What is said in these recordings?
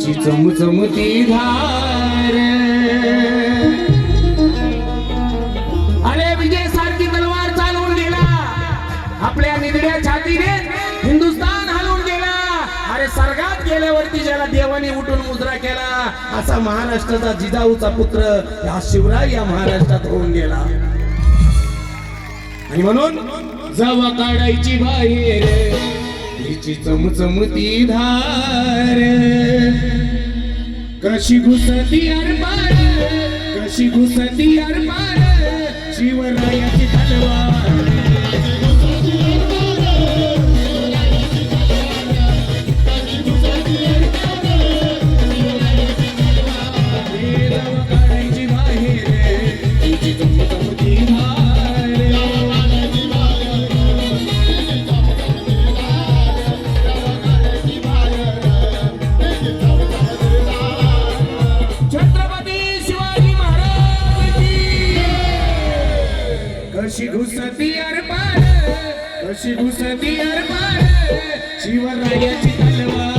तिची चमचमती धार. अरे विजय सारखी तलवार चालवून गेला, आपल्या निधड्या छातीने हिंदुस्थान हलवून गेला. अरे स्वर्गात गेल्यावरती ज्याला देवाने उठून मुजरा केला असा महाराष्ट्राचा जिजाऊचा पुत्र या शिवराय या महाराष्ट्रात होऊन गेला. आणि म्हणून जवा काढायची बाहेर तिची चमचमती धार. कशी घुसती अरपार, कशी घुसती अरपार शिवरायाची तलवार. जवा काढायची बाहेर तिची चमचमती धार. कशी घुसती अरपार, कशी घुसती अरपार शिवरायाची तलवार.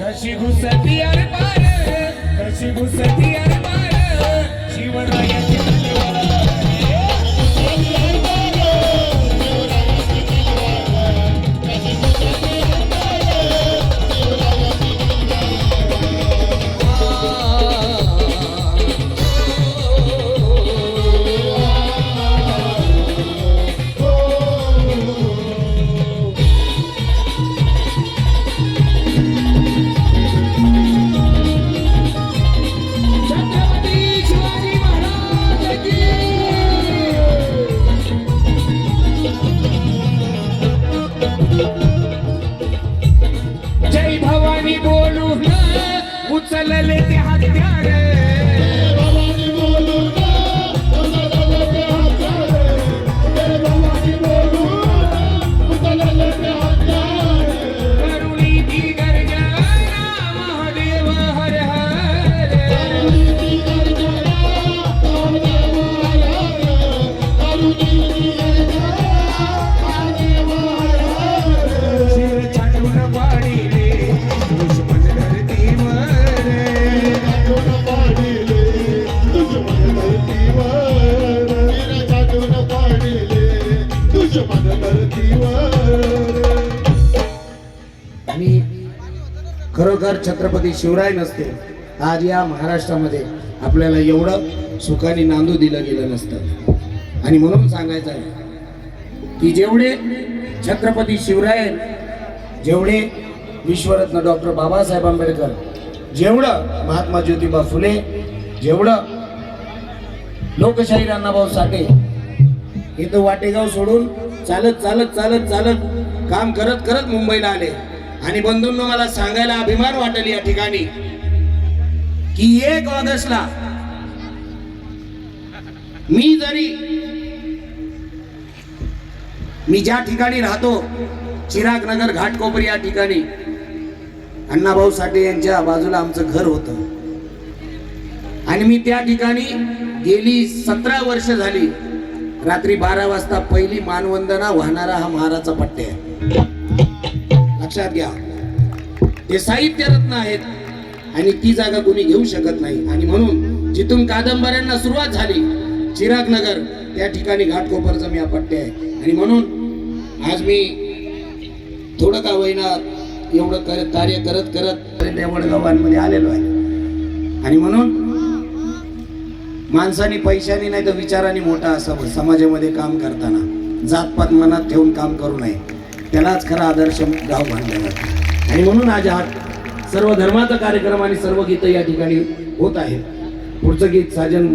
कशी घुसती अरपार, कशी घुसती अरपार शिवरायाची तलवार. जय भवानी बोलून उचलले ते हत्यार. करुणी ती गर्जना महादेव हर हर. शिर छाटून पाडिले दुश्मन धरतीवर. आणि खरोखर छत्रपती शिवराय नसते आज या महाराष्ट्रामध्ये आपल्याला एवढं सुखाने नांदू दिलं गेलं नसतं. आणि म्हणून सांगायचं आहे की जेवढे छत्रपती शिवराय, जेवढे विश्वरत्न डॉक्टर बाबासाहेब आंबेडकर, जेवढं महात्मा ज्योतिबा फुले, जेवढं लोकशाही अण्णाभाऊ साठे, हे तर वाटेगाव सोडून चालत चालत चालत चालत काम करत करत मुंबईला आले. आणि बंधूंनो मला सांगायला अभिमान वाटेल या ठिकाणी की 1 ऑगस्टला मी ज्या ठिकाणी राहतो चिराग नगर घाटकोपर या ठिकाणी अण्णाभाऊ साठे यांच्या बाजूला आमचं घर होतं. आणि मी त्या ठिकाणी गेली 17 वर्ष झाली रात्री 12 वाजता पहिली मानवंदना वाहणारा हा महाराजचा पट्टे आहे. लक्षात घ्या. ते साहित्य रत्न आहेत आणि ती जागा कोणी घेऊ शकत नाही. आणि म्हणून जिथून कादंबऱ्यांना सुरुवात झाली चिराग नगर त्या ठिकाणी घाटकोपरचं मी अपत्य आहे. आणि म्हणून आज मी थोडं का होईना एवढं कार्य करत करत त्या वडगावांमध्ये आलेलो आहे. आणि म्हणून माणसाने पैशाने नाही तर विचाराने मोठा असावं. समाजामध्ये काम करताना जातपात मनात ठेवून काम करू नये. त्यालाच खरा आदर्श गाव मानला जातो. आणि म्हणून आज हा सर्व धर्माचा कार्यक्रम आणि सर्व गीतं या ठिकाणी होत आहेत. पुढचं गीत साजन